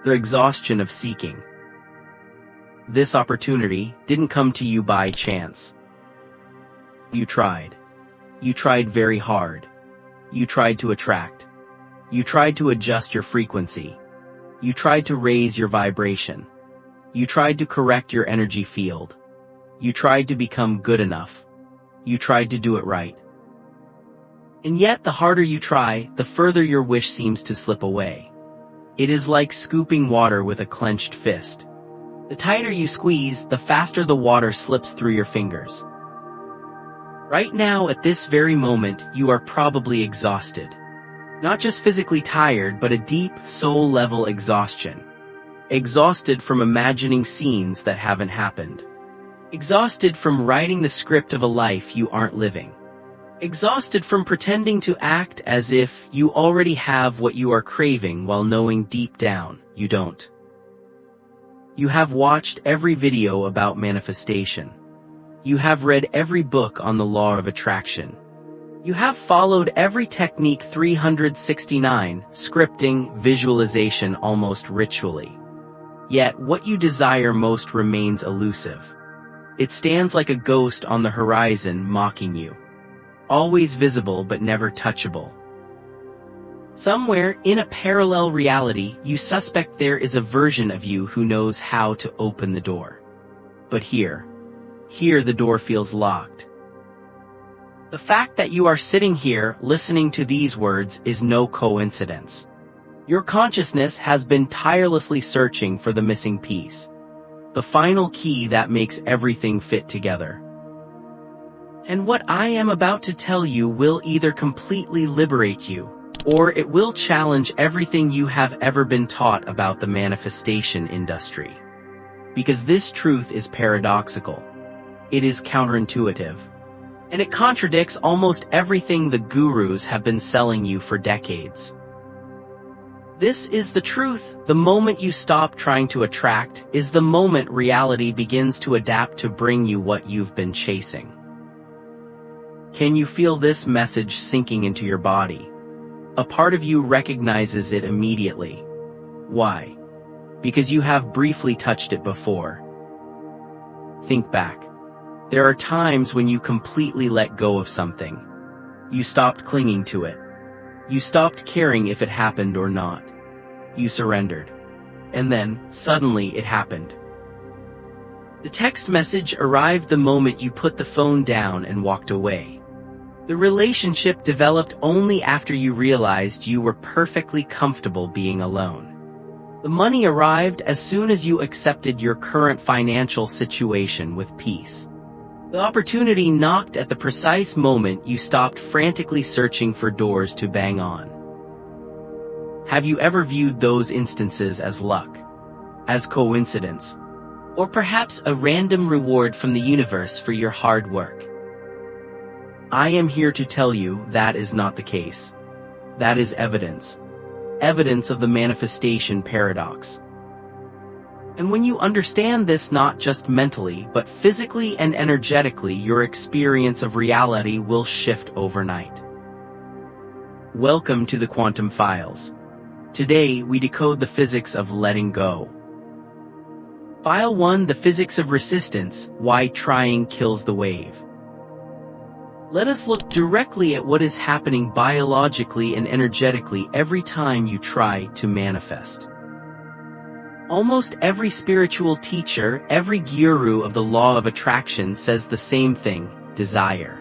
the exhaustion of seeking. This opportunity didn't come to you by chance. You tried. You tried very hard. You tried to attract. You tried to adjust your frequency. You tried to raise your vibration. You tried to correct your energy field. You tried to become good enough. You tried to do it right. And yet, the harder you try, the further your wish seems to slip away. It is like scooping water with a clenched fist. The tighter you squeeze, the faster the water slips through your fingers. Right now, at this very moment, you are probably exhausted. Not just physically tired, but a deep, soul-level exhaustion. Exhausted from imagining scenes that haven't happened. Exhausted from writing the script of a life you aren't living. Exhausted from pretending to act as if you already have what you are craving while knowing deep down you don't. You have watched every video about manifestation. You have read every book on the law of attraction. You have followed every technique 369, scripting, visualization almost ritually. Yet what you desire most remains elusive. It stands like a ghost on the horizon mocking you. Always visible but never touchable. Somewhere in a parallel reality, you suspect there is a version of you who knows how to open the door. But here the door feels locked. The fact that you are sitting here listening to these words is no coincidence. Your consciousness has been tirelessly searching for the missing piece. The final key that makes everything fit together. And what I am about to tell you will either completely liberate you, or it will challenge everything you have ever been taught about the manifestation industry. Because this truth is paradoxical. It is counterintuitive. And it contradicts almost everything the gurus have been selling you for decades. This is the truth. The moment you stop trying to attract is the moment reality begins to adapt to bring you what you've been chasing. Can you feel this message sinking into your body? A part of you recognizes it immediately. Why? Because you have briefly touched it before. Think back. There are times when you completely let go of something. You stopped clinging to it. You stopped caring if it happened or not. You surrendered. And then, suddenly it happened. The text message arrived the moment you put the phone down and walked away. The relationship developed only after you realized you were perfectly comfortable being alone. The money arrived as soon as you accepted your current financial situation with peace. The opportunity knocked at the precise moment you stopped frantically searching for doors to bang on. Have you ever viewed those instances as luck? As coincidence? Or perhaps a random reward from the universe for your hard work? I am here to tell you that is not the case. That is evidence. Evidence of the manifestation paradox. And when you understand this not just mentally but physically and energetically, your experience of reality will shift overnight. Welcome to the Quantum Files. Today we decode the physics of letting go. File 1: The Physics of Resistance, Why Trying Kills the Wave. Let us look directly at what is happening biologically and energetically every time you try to manifest. Almost every spiritual teacher, every guru of the law of attraction says the same thing: desire.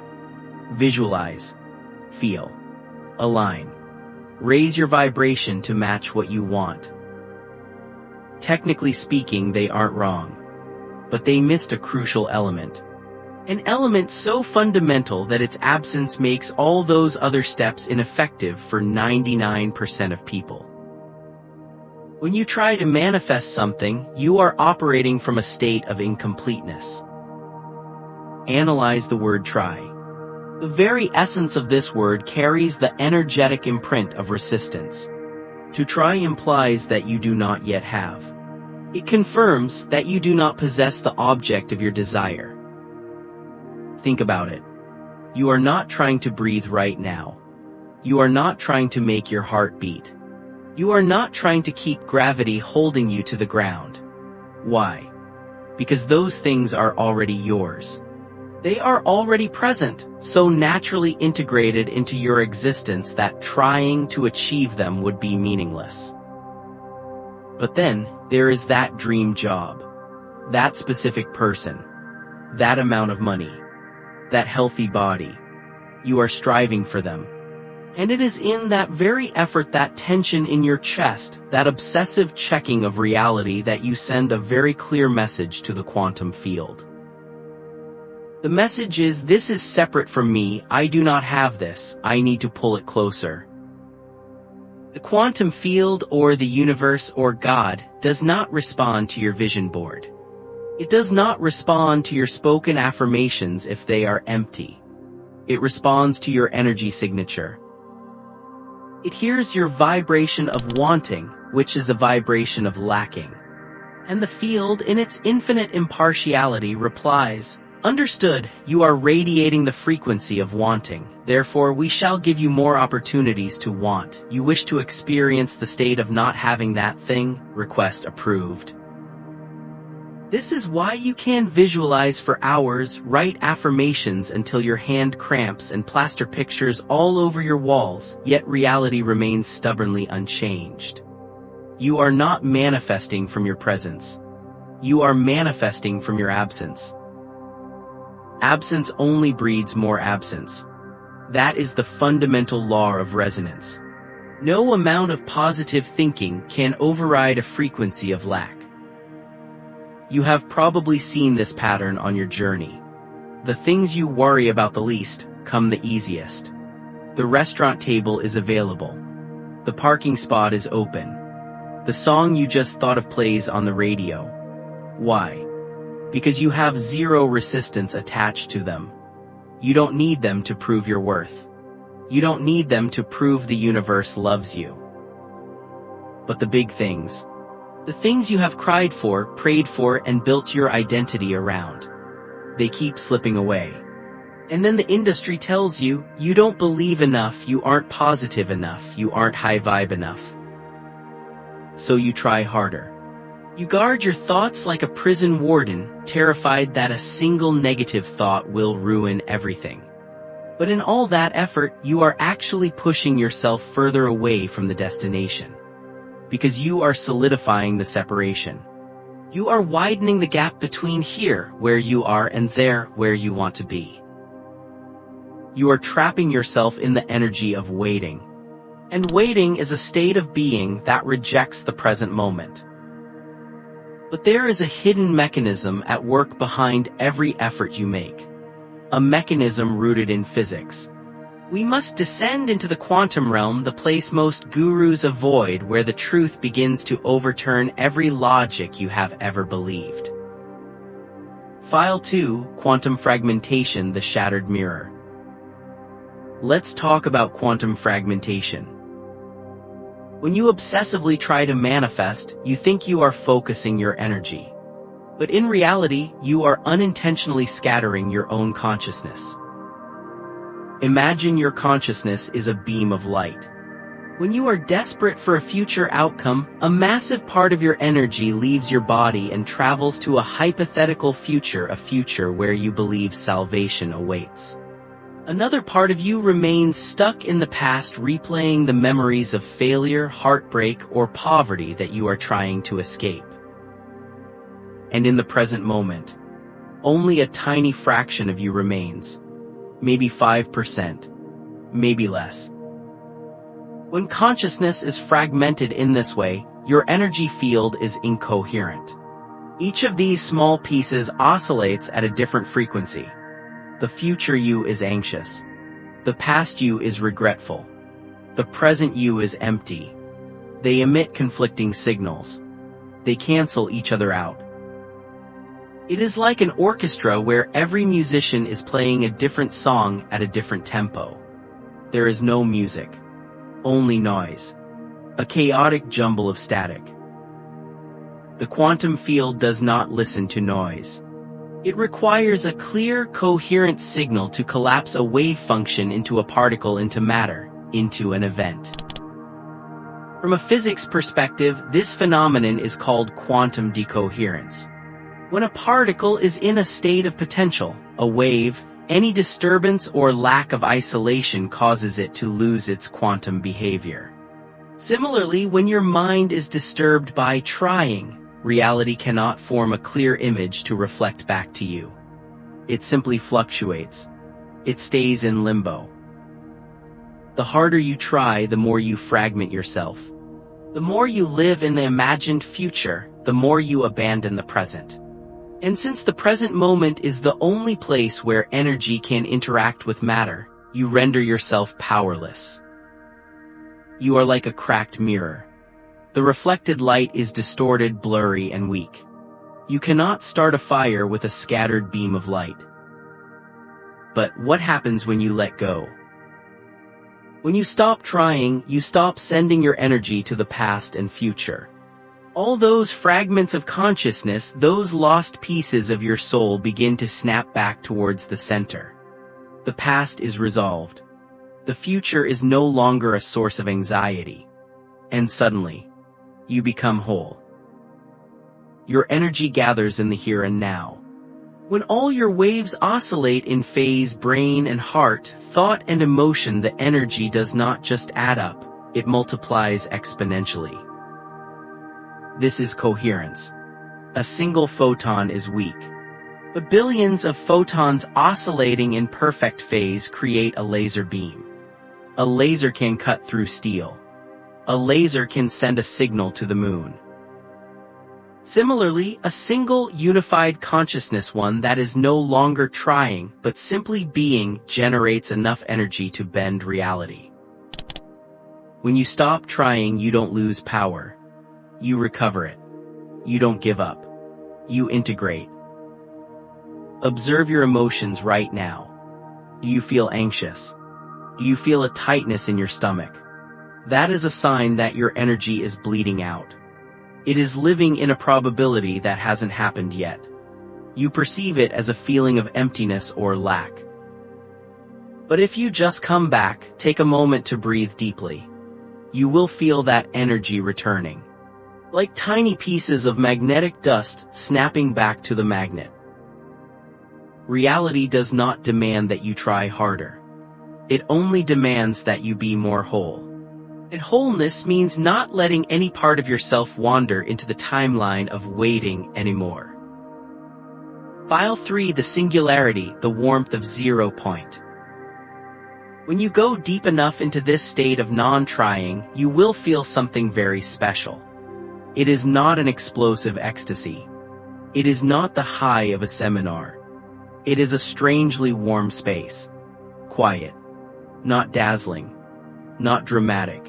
Visualize. Feel. Align. Raise your vibration to match what you want. Technically speaking, they aren't wrong. But they missed a crucial element. An element so fundamental that its absence makes all those other steps ineffective for 99% of people. When you try to manifest something, you are operating from a state of incompleteness. Analyze the word try. The very essence of this word carries the energetic imprint of resistance. To try implies that you do not yet have. It confirms that you do not possess the object of your desire. Think about it. You are not trying to breathe right now. You are not trying to make your heart beat. You are not trying to keep gravity holding you to the ground. Why? Because those things are already yours. They are already present, so naturally integrated into your existence that trying to achieve them would be meaningless. But then, there is that dream job. That specific person. That amount of money. That healthy body. You are striving for them. And it is in that very effort, that tension in your chest, that obsessive checking of reality, that you send a very clear message to the quantum field. The message is, this is separate from me, I do not have this, I need to pull it closer. The quantum field or the universe or God does not respond to your vision board. It does not respond to your spoken affirmations if they are empty. It responds to your energy signature. It hears your vibration of wanting, which is a vibration of lacking. And the field, in its infinite impartiality, replies, understood, you are radiating the frequency of wanting, therefore we shall give you more opportunities to want. You wish to experience the state of not having that thing? Request approved. This is why you can visualize for hours, write affirmations until your hand cramps, and plaster pictures all over your walls, yet reality remains stubbornly unchanged. You are not manifesting from your presence. You are manifesting from your absence. Absence only breeds more absence. That is the fundamental law of resonance. No amount of positive thinking can override a frequency of lack. You have probably seen this pattern on your journey. The things you worry about the least come the easiest. The restaurant table is available. The parking spot is open. The song you just thought of plays on the radio. Why? Because you have zero resistance attached to them. You don't need them to prove your worth. You don't need them to prove the universe loves you. But the big things, the things you have cried for, prayed for, and built your identity around, they keep slipping away. And then the industry tells you, you don't believe enough, you aren't positive enough, you aren't high vibe enough. So you try harder. You guard your thoughts like a prison warden, terrified that a single negative thought will ruin everything. But in all that effort, you are actually pushing yourself further away from the destination. Because you are solidifying the separation. You are widening the gap between here, where you are, and there, where you want to be. You are trapping yourself in the energy of waiting. And waiting is a state of being that rejects the present moment. But there is a hidden mechanism at work behind every effort you make. A mechanism rooted in physics. We must descend into the quantum realm, the place most gurus avoid, where the truth begins to overturn every logic you have ever believed. File 2, Quantum Fragmentation, the Shattered Mirror. Let's talk about quantum fragmentation. When you obsessively try to manifest, you think you are focusing your energy. But in reality, you are unintentionally scattering your own consciousness. Imagine your consciousness is a beam of light. When you are desperate for a future outcome, a massive part of your energy leaves your body and travels to a hypothetical future, a future where you believe salvation awaits. Another part of you remains stuck in the past, replaying the memories of failure, heartbreak, or poverty that you are trying to escape. And in the present moment, only a tiny fraction of you remains. Maybe 5%, maybe less. When consciousness is fragmented in this way, your energy field is incoherent. Each of these small pieces oscillates at a different frequency. The future you is anxious. The past you is regretful. The present you is empty. They emit conflicting signals. They cancel each other out. It is like an orchestra where every musician is playing a different song at a different tempo. There is no music. Only noise. A chaotic jumble of static. The quantum field does not listen to noise. It requires a clear, coherent signal to collapse a wave function into a particle, into matter, into an event. From a physics perspective, this phenomenon is called quantum decoherence. When a particle is in a state of potential, a wave, any disturbance or lack of isolation causes it to lose its quantum behavior. Similarly, when your mind is disturbed by trying, reality cannot form a clear image to reflect back to you. It simply fluctuates. It stays in limbo. The harder you try, the more you fragment yourself. The more you live in the imagined future, the more you abandon the present. And since the present moment is the only place where energy can interact with matter, you render yourself powerless. You are like a cracked mirror. The reflected light is distorted, blurry, and weak. You cannot start a fire with a scattered beam of light. But what happens when you let go? When you stop trying, you stop sending your energy to the past and future. All those fragments of consciousness, those lost pieces of your soul begin to snap back towards the center. The past is resolved. The future is no longer a source of anxiety. And suddenly, you become whole. Your energy gathers in the here and now. When all your waves oscillate in phase, brain and heart, thought and emotion, the energy does not just add up, it multiplies exponentially. This is coherence. A single photon is weak. But billions of photons oscillating in perfect phase create a laser beam. A laser can cut through steel. A laser can send a signal to the moon. Similarly, a single unified consciousness, one that is no longer trying but simply being, generates enough energy to bend reality. When you stop trying, you don't lose power. You recover it. You don't give up. You integrate. Observe your emotions right now. Do you feel anxious? Do you feel a tightness in your stomach? That is a sign that your energy is bleeding out. It is living in a probability that hasn't happened yet. You perceive it as a feeling of emptiness or lack. But if you just come back, take a moment to breathe deeply, you will feel that energy returning. Like tiny pieces of magnetic dust snapping back to the magnet. Reality does not demand that you try harder. It only demands that you be more whole. And wholeness means not letting any part of yourself wander into the timeline of waiting anymore. File 3. The singularity, the warmth of 0 point. When you go deep enough into this state of non-trying, you will feel something very special. It is not an explosive ecstasy. It is not the high of a seminar. It is a strangely warm space. Quiet. Not dazzling. Not dramatic.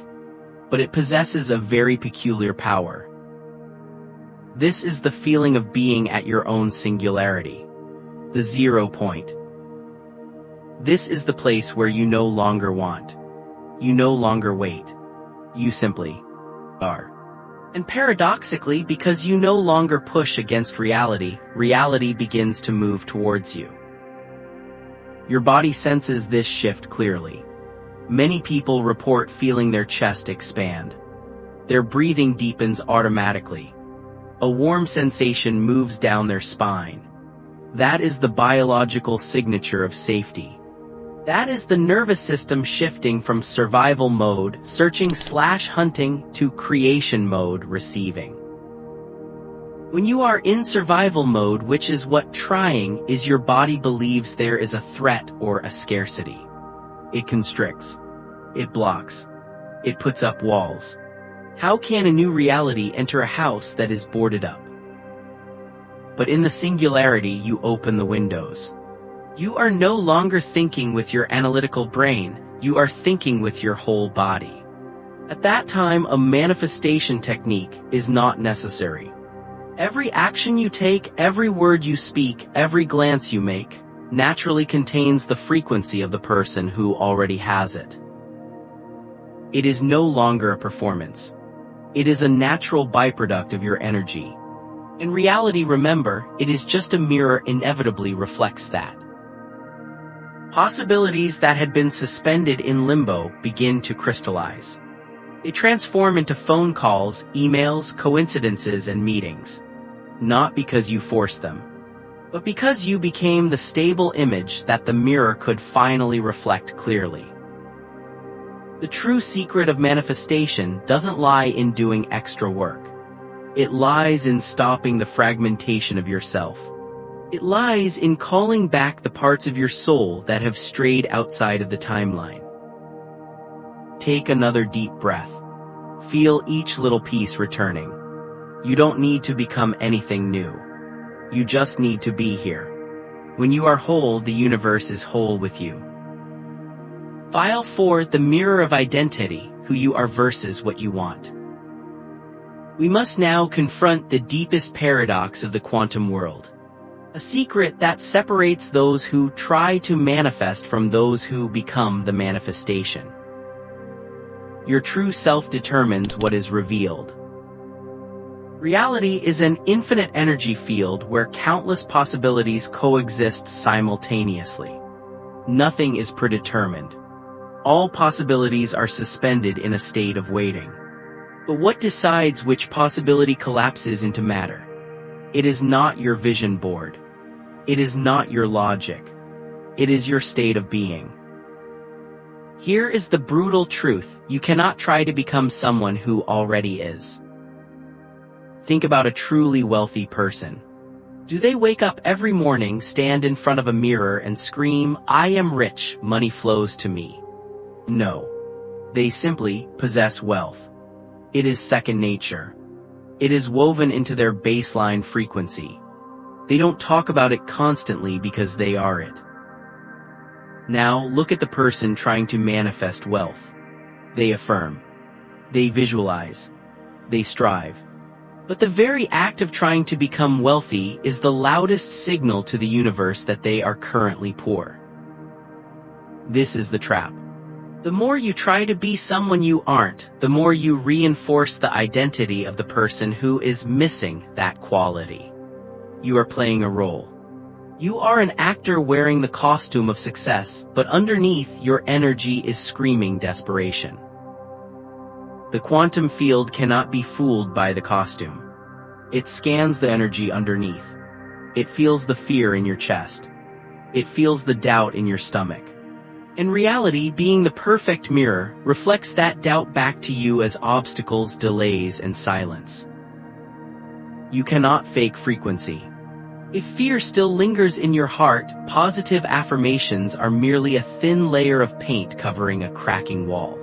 But it possesses a very peculiar power. This is the feeling of being at your own singularity. The 0 point. This is the place where you no longer want. You no longer wait. You simply are. And paradoxically, because you no longer push against reality, reality begins to move towards you. Your body senses this shift clearly. Many people report feeling their chest expand. Their breathing deepens automatically. A warm sensation moves down their spine. That is the biological signature of safety. That is the nervous system shifting from survival mode, searching/hunting, to creation mode, receiving. When you are in survival mode, which is what trying is, your body believes there is a threat or a scarcity. It constricts. It blocks. It puts up walls. How can a new reality enter a house that is boarded up? But in the singularity, you open the windows. You are no longer thinking with your analytical brain, you are thinking with your whole body. At that time, a manifestation technique is not necessary. Every action you take, every word you speak, every glance you make, naturally contains the frequency of the person who already has it. It is no longer a performance. It is a natural byproduct of your energy. In reality, remember, it is just a mirror inevitably reflects that. Possibilities that had been suspended in limbo begin to crystallize. They transform into phone calls, emails, coincidences, and meetings. Not because you forced them, but because you became the stable image that the mirror could finally reflect clearly. The true secret of manifestation doesn't lie in doing extra work. It lies in stopping the fragmentation of yourself. It lies in calling back the parts of your soul that have strayed outside of the timeline. Take another deep breath. Feel each little piece returning. You don't need to become anything new. You just need to be here. When you are whole, the universe is whole with you. File 4. The mirror of identity, who you are versus what you want. We must now confront the deepest paradox of the quantum world. A secret that separates those who try to manifest from those who become the manifestation. Your true self determines what is revealed. Reality is an infinite energy field where countless possibilities coexist simultaneously. Nothing is predetermined. All possibilities are suspended in a state of waiting. But what decides which possibility collapses into matter? It is not your vision board. It is not your logic. It is your state of being. Here is the brutal truth: you cannot try to become someone who already is. Think about a truly wealthy person. Do they wake up every morning, stand in front of a mirror, and scream, "I am rich, money flows to me"? No. They simply possess wealth. It is second nature. It is woven into their baseline frequency. They don't talk about it constantly because they are it. Now look at the person trying to manifest wealth. They affirm. They visualize. They strive. But the very act of trying to become wealthy is the loudest signal to the universe that they are currently poor. This is the trap. The more you try to be someone you aren't, the more you reinforce the identity of the person who is missing that quality. You are playing a role. You are an actor wearing the costume of success, but underneath, your energy is screaming desperation. The quantum field cannot be fooled by the costume. It scans the energy underneath. It feels the fear in your chest. It feels the doubt in your stomach. In reality, being the perfect mirror reflects that doubt back to you as obstacles, delays, and silence. You cannot fake frequency. If fear still lingers in your heart, positive affirmations are merely a thin layer of paint covering a cracking wall.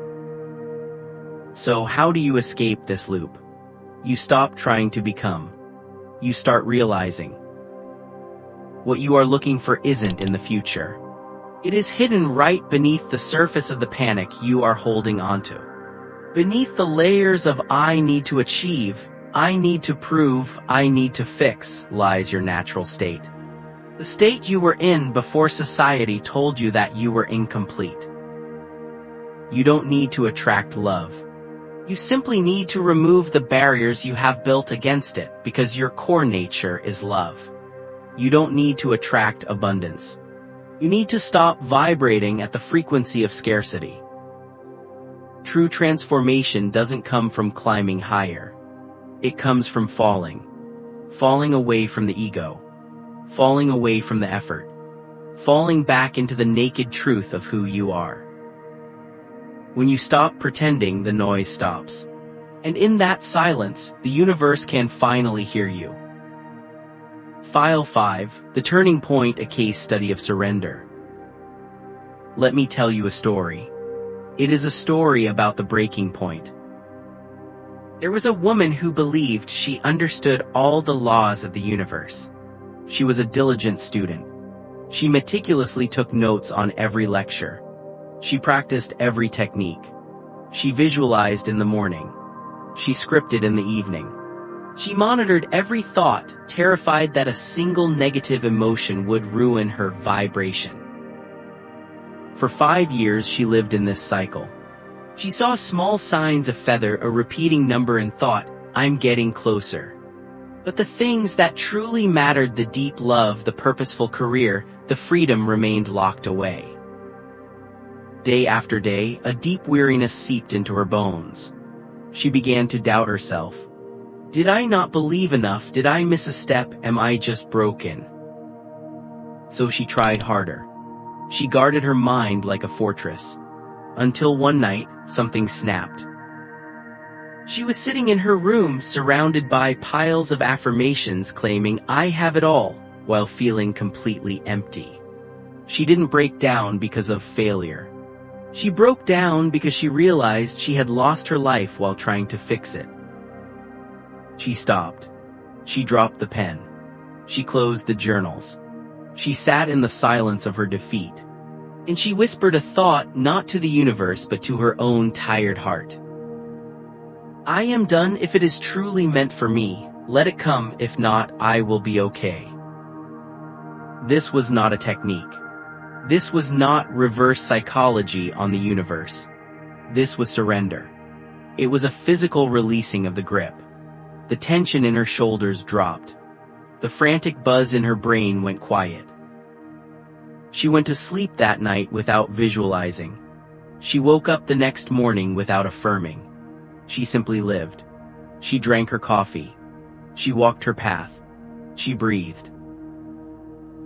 So how do you escape this loop? You stop trying to become. You start realizing. What you are looking for isn't in the future. It is hidden right beneath the surface of the panic you are holding onto. Beneath the layers of "I need to achieve," "I need to prove," "I need to fix" lies your natural state. The state you were in before society told you that you were incomplete. You don't need to attract love. You simply need to remove the barriers you have built against it, because your core nature is love. You don't need to attract abundance. You need to stop vibrating at the frequency of scarcity. True transformation doesn't come from climbing higher. It comes from falling. Falling away from the ego. Falling away from the effort. Falling back into the naked truth of who you are. When you stop pretending, the noise stops. And in that silence, the universe can finally hear you. File 5, The Turning Point, a case study of surrender. Let me tell you a story. It is a story about the breaking point. There was a woman who believed she understood all the laws of the universe. She was a diligent student. She meticulously took notes on every lecture. She practiced every technique. She visualized in the morning. She scripted in the evening. She monitored every thought, terrified that a single negative emotion would ruin her vibration. For 5 years she lived in this cycle. She saw small signs, a feather, a repeating number, and thought, "I'm getting closer." But the things that truly mattered, the deep love, the purposeful career, the freedom, remained locked away. Day after day, a deep weariness seeped into her bones. She began to doubt herself. Did I not believe enough? Did I miss a step? Am I just broken? So she tried harder. She guarded her mind like a fortress. Until one night, something snapped. She was sitting in her room, surrounded by piles of affirmations claiming, "I have it all," while feeling completely empty. She didn't break down because of failure. She broke down because she realized she had lost her life while trying to fix it. She stopped. She dropped the pen. She closed the journals. She sat in the silence of her defeat. And she whispered a thought not to the universe but to her own tired heart. "I am done. If it is truly meant for me, let it come. If not, I will be okay." This was not a technique. This was not reverse psychology on the universe. This was surrender. It was a physical releasing of the grip. The tension in her shoulders dropped. The frantic buzz in her brain went quiet. She went to sleep that night without visualizing. She woke up the next morning without affirming. She simply lived. She drank her coffee. She walked her path. She breathed.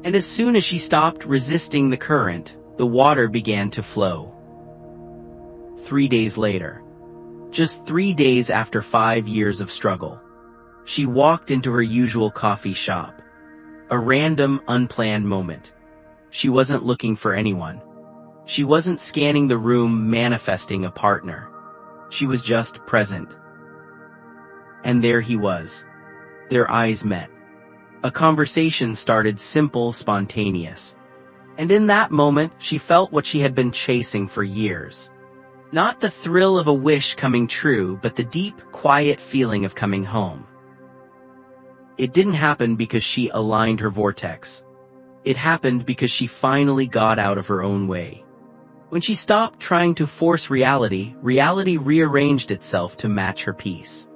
And as soon as she stopped resisting the current, the water began to flow. 3 days later, just 3 days after 5 years of struggle, she walked into her usual coffee shop. A random, unplanned moment. She wasn't looking for anyone. She wasn't scanning the room manifesting a partner. She was just present. And there he was. Their eyes met. A conversation started, simple, spontaneous. And in that moment, she felt what she had been chasing for years. Not the thrill of a wish coming true, but the deep, quiet feeling of coming home. It didn't happen because she aligned her vortex. It happened because she finally got out of her own way. When she stopped trying to force reality, reality rearranged itself to match her peace.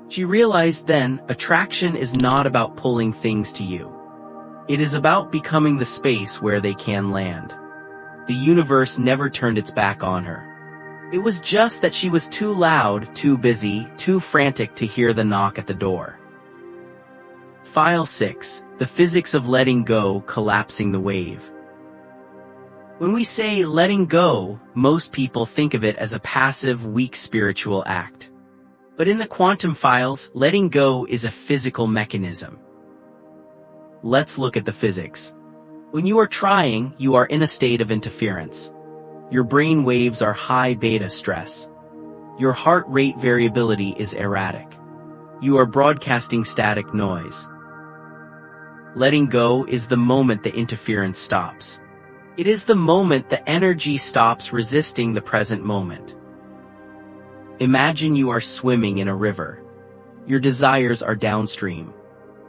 She realized then, attraction is not about pulling things to you. It is about becoming the space where they can land. The universe never turned its back on her. It was just that she was too loud, too busy, too frantic to hear the knock at the door. File 6. The physics of letting go, collapsing the wave. When we say letting go, most people think of it as a passive, weak spiritual act. But in the quantum files, letting go is a physical mechanism. Let's look at the physics. When you are trying, you are in a state of interference. Your brain waves are high beta stress. Your heart rate variability is erratic. You are broadcasting static noise. Letting go is the moment the interference stops. It is the moment the energy stops resisting the present moment. Imagine you are swimming in a river. Your desires are downstream.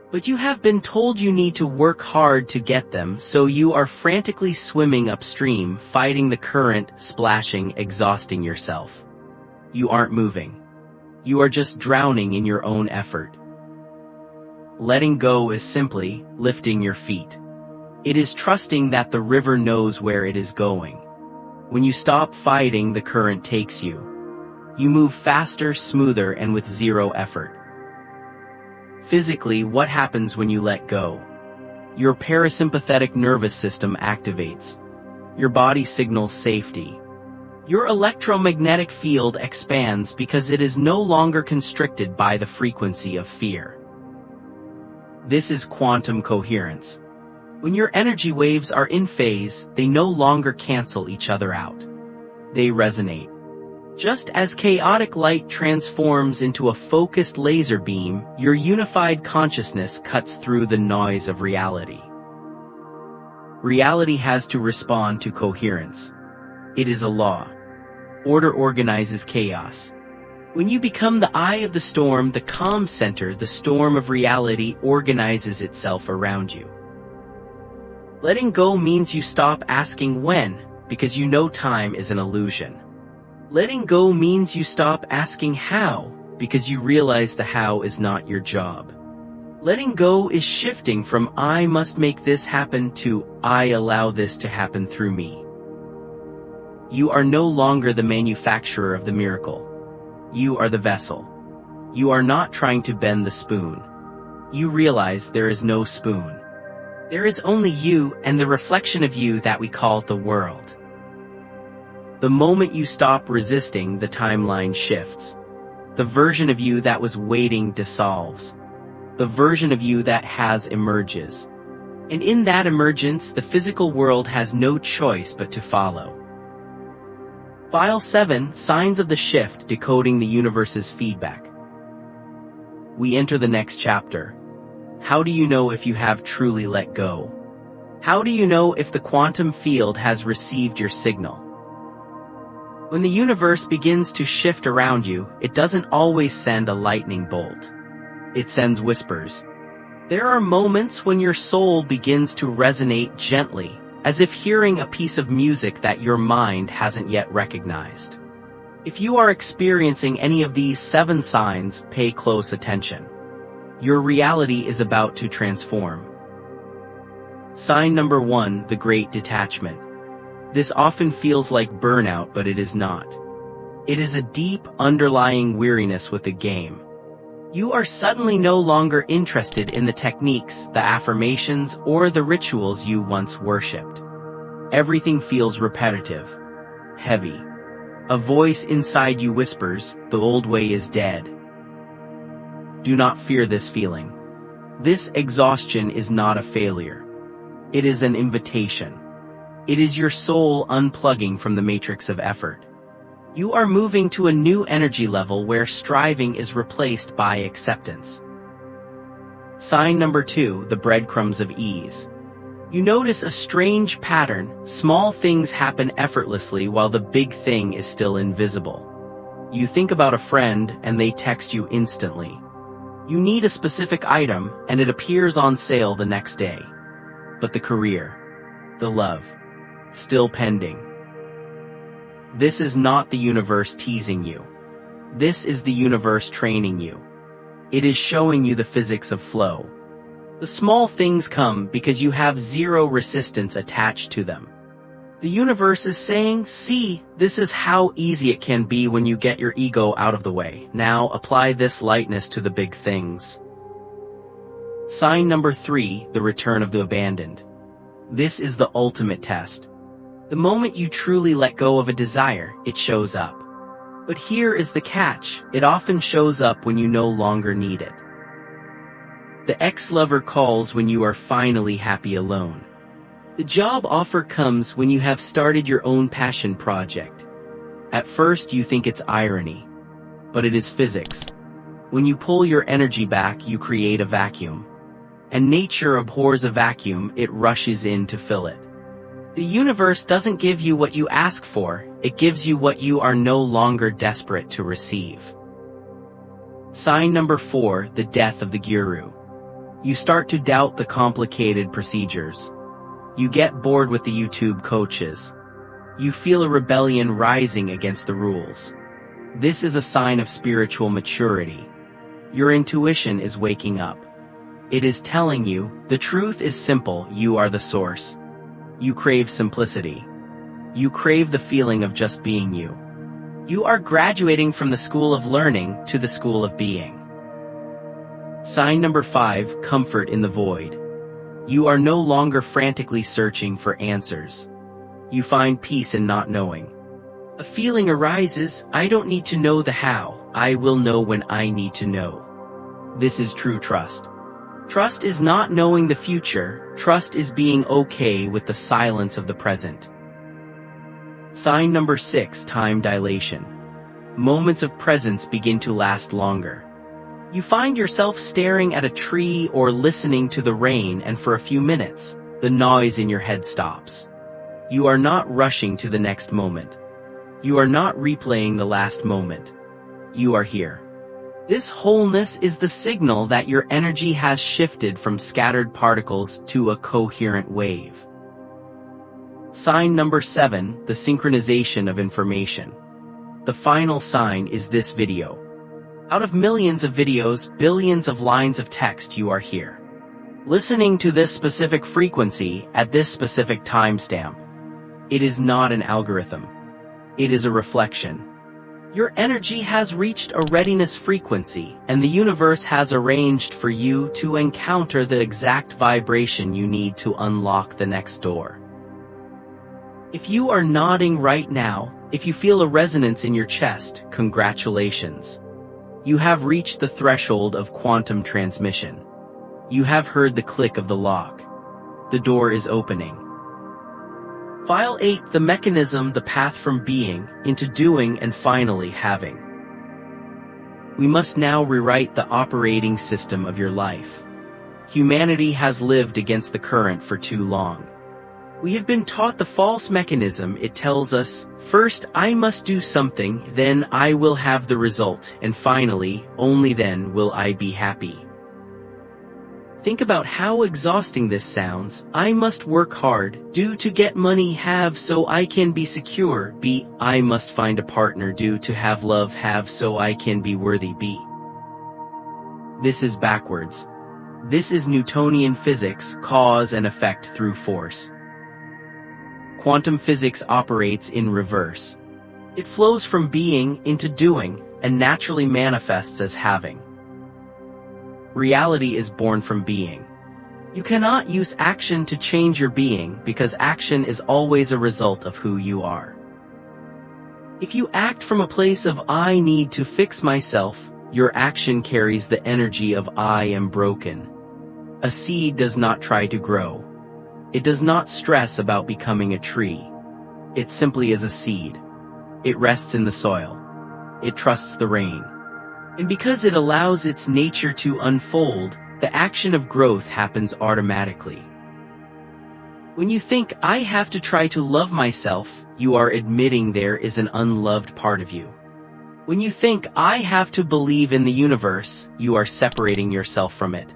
But you have been told you need to work hard to get them, so you are frantically swimming upstream, fighting the current, splashing, exhausting yourself. You aren't moving. You are just drowning in your own effort. Letting go is simply lifting your feet. It is trusting that the river knows where it is going. When you stop fighting, the current takes you. You move faster, smoother, and with zero effort. Physically, what happens when you let go? Your parasympathetic nervous system activates. Your body signals safety. Your electromagnetic field expands because it is no longer constricted by the frequency of fear. This is quantum coherence. When your energy waves are in phase, they no longer cancel each other out. They resonate. Just as chaotic light transforms into a focused laser beam, your unified consciousness cuts through the noise of reality. Reality has to respond to coherence. It is a law. Order organizes chaos. When you become the eye of the storm, the calm center, the storm of reality organizes itself around you. Letting go means you stop asking when, because you know time is an illusion. Letting go means you stop asking how, because you realize the how is not your job. Letting go is shifting from I must make this happen to I allow this to happen through me. You are no longer the manufacturer of the miracle. You are the vessel. You are not trying to bend the spoon. You realize there is no spoon. There is only you and the reflection of you that we call the world. The moment you stop resisting, the timeline shifts. The version of you that was waiting dissolves. The version of you that has emerges. And in that emergence, the physical world has no choice but to follow. File 7, Signs of the Shift, Decoding the Universe's Feedback. We enter the next chapter. How do you know if you have truly let go? How do you know if the quantum field has received your signal? When the universe begins to shift around you, it doesn't always send a lightning bolt. It sends whispers. There are moments when your soul begins to resonate gently, as if hearing a piece of music that your mind hasn't yet recognized. If you are experiencing any of these 7 signs, pay close attention. Your reality is about to transform. Sign number 1, the Great Detachment. This often feels like burnout, but it is not. It is a deep, underlying weariness with the game. You are suddenly no longer interested in the techniques, the affirmations, or the rituals you once worshipped. Everything feels repetitive, heavy. A voice inside you whispers, "The old way is dead." Do not fear this feeling. This exhaustion is not a failure. It is an invitation. It is your soul unplugging from the matrix of effort. You are moving to a new energy level where striving is replaced by acceptance. Sign number 2, the breadcrumbs of ease. You notice a strange pattern. Small things happen effortlessly while the big thing is still invisible. You think about a friend and they text you instantly. You need a specific item and it appears on sale the next day. But the career, the love, still pending. This is not the universe teasing you. This is the universe training you. It is showing you the physics of flow. The small things come because you have zero resistance attached to them. The universe is saying, see, this is how easy it can be when you get your ego out of the way. Now apply this lightness to the big things. Sign number 3, the return of the abandoned. This is the ultimate test. The moment you truly let go of a desire, it shows up. But here is the catch, it often shows up when you no longer need it. The ex-lover calls when you are finally happy alone. The job offer comes when you have started your own passion project. At first you think it's irony, but it is physics. When you pull your energy back, you create a vacuum. And nature abhors a vacuum, it rushes in to fill it. The universe doesn't give you what you ask for, it gives you what you are no longer desperate to receive. Sign number 4, the death of the guru. You start to doubt the complicated procedures. You get bored with the YouTube coaches. You feel a rebellion rising against the rules. This is a sign of spiritual maturity. Your intuition is waking up. It is telling you, the truth is simple, you are the source. You crave simplicity. You crave the feeling of just being you. You are graduating from the school of learning to the school of being. Sign number 5, comfort in the void. You are no longer frantically searching for answers. You find peace in not knowing. A feeling arises, I don't need to know the how, I will know when I need to know. This is true trust. Trust is not knowing the future, trust is being okay with the silence of the present. Sign number 6, time dilation. Moments of presence begin to last longer. You find yourself staring at a tree or listening to the rain, and for a few minutes, the noise in your head stops. You are not rushing to the next moment. You are not replaying the last moment. You are here. This wholeness is the signal that your energy has shifted from scattered particles to a coherent wave. Sign number 7, the synchronization of information. The final sign is this video. Out of millions of videos, billions of lines of text, you are here. Listening to this specific frequency at this specific timestamp. It is not an algorithm. It is a reflection. Your energy has reached a readiness frequency, and the universe has arranged for you to encounter the exact vibration you need to unlock the next door. If you are nodding right now, if you feel a resonance in your chest, congratulations. You have reached the threshold of quantum transmission. You have heard the click of the lock. The door is opening. File 8. The mechanism, the path from being, into doing and finally having. We must now rewrite the operating system of your life. Humanity has lived against the current for too long. We have been taught the false mechanism. It tells us, first I must do something, then I will have the result, and finally, only then will I be happy. Think about how exhausting this sounds. I must work hard, do to get money, have so I can be secure, be, I must find a partner, do to have love, have so I can be worthy, be. This is backwards. This is Newtonian physics, cause and effect through force. Quantum physics operates in reverse. It flows from being into doing, and naturally manifests as having. Reality is born from being. You cannot use action to change your being, because action is always a result of who you are. If you act from a place of I need to fix myself, your action carries the energy of I am broken. A seed does not try to grow. It does not stress about becoming a tree. It simply is a seed. It rests in the soil. It trusts the rain. And because it allows its nature to unfold, the action of growth happens automatically. When you think, I have to try to love myself, you are admitting there is an unloved part of you. When you think, I have to believe in the universe, you are separating yourself from it.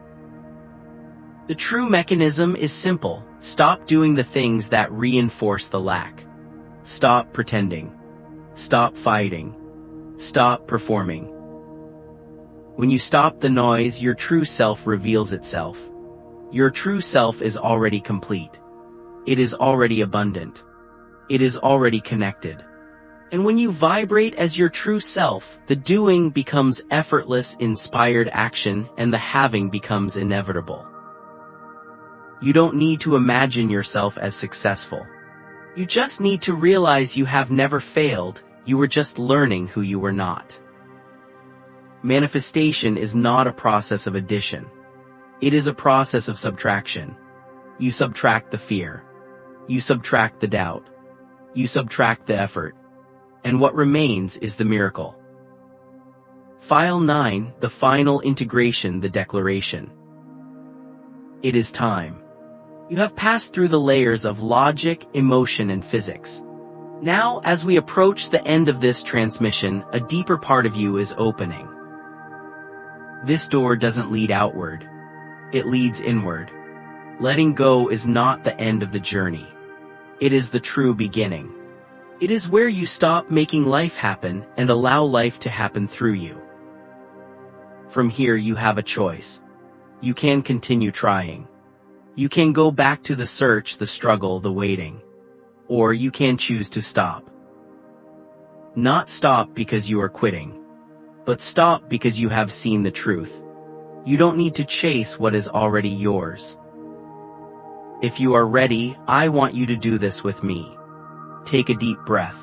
The true mechanism is simple. Stop doing the things that reinforce the lack. Stop pretending. Stop fighting. Stop performing. When you stop the noise, your true self reveals itself. Your true self is already complete. It is already abundant. It is already connected. And when you vibrate as your true self, the doing becomes effortless, inspired action, and the having becomes inevitable. You don't need to imagine yourself as successful. You just need to realize you have never failed, you were just learning who you were not. Manifestation is not a process of addition. It is a process of subtraction. You subtract the fear. You subtract the doubt. You subtract the effort. And what remains is the miracle. File 9, the final integration, the declaration. It is time. You have passed through the layers of logic, emotion, and physics. Now, as we approach the end of this transmission, a deeper part of you is opening. This door doesn't lead outward. It leads inward. Letting go is not the end of the journey. It is the true beginning. It is where you stop making life happen and allow life to happen through you. From here you have a choice. You can continue trying. You can go back to the search, the struggle, the waiting. Or you can choose to stop. Not stop because you are quitting. But stop because you have seen the truth. You don't need to chase what is already yours. If you are ready, I want you to do this with me. Take a deep breath.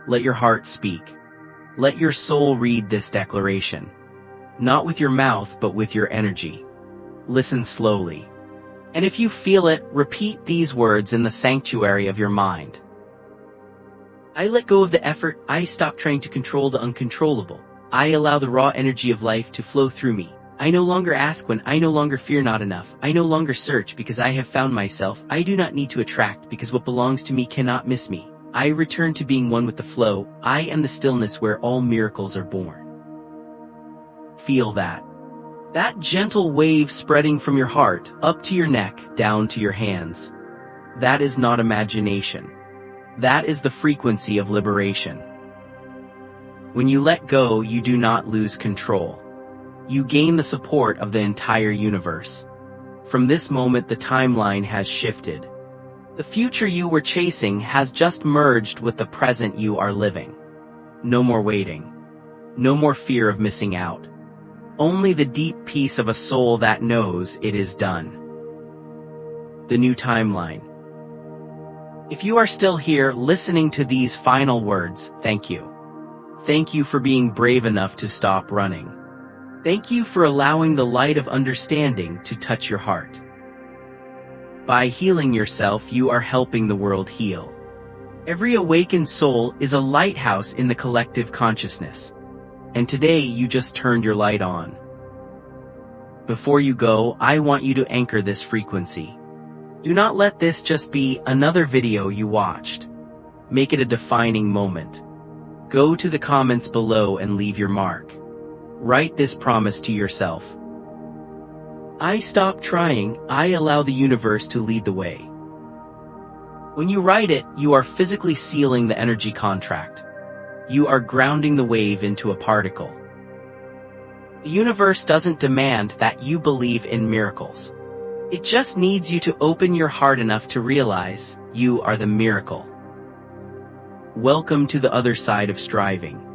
Let your heart speak. Let your soul read this declaration. Not with your mouth, but with your energy. Listen slowly. And if you feel it, repeat these words in the sanctuary of your mind. I let go of the effort. I stop trying to control the uncontrollable. I allow the raw energy of life to flow through me. I no longer ask when. I no longer fear not enough. I no longer search because I have found myself. I do not need to attract because what belongs to me cannot miss me. I return to being one with the flow. I am the stillness where all miracles are born. Feel that. That gentle wave spreading from your heart, up to your neck, down to your hands. That is not imagination. That is the frequency of liberation. When you let go, you do not lose control. You gain the support of the entire universe. From this moment, the timeline has shifted. The future you were chasing has just merged with the present you are living. No more waiting. No more fear of missing out. Only the deep peace of a soul that knows it is done. The new timeline. If you are still here listening to these final words, thank you. Thank you for being brave enough to stop running. Thank you for allowing the light of understanding to touch your heart. By healing yourself, you are helping the world heal. Every awakened soul is a lighthouse in the collective consciousness. And today you just turned your light on. Before you go, I want you to anchor this frequency. Do not let this just be another video you watched. Make it a defining moment. Go to the comments below and leave your mark. Write this promise to yourself. I stop trying, I allow the universe to lead the way. When you write it, you are physically sealing the energy contract. You are grounding the wave into a particle. The universe doesn't demand that you believe in miracles. It just needs you to open your heart enough to realize you are the miracle. Welcome to the other side of striving.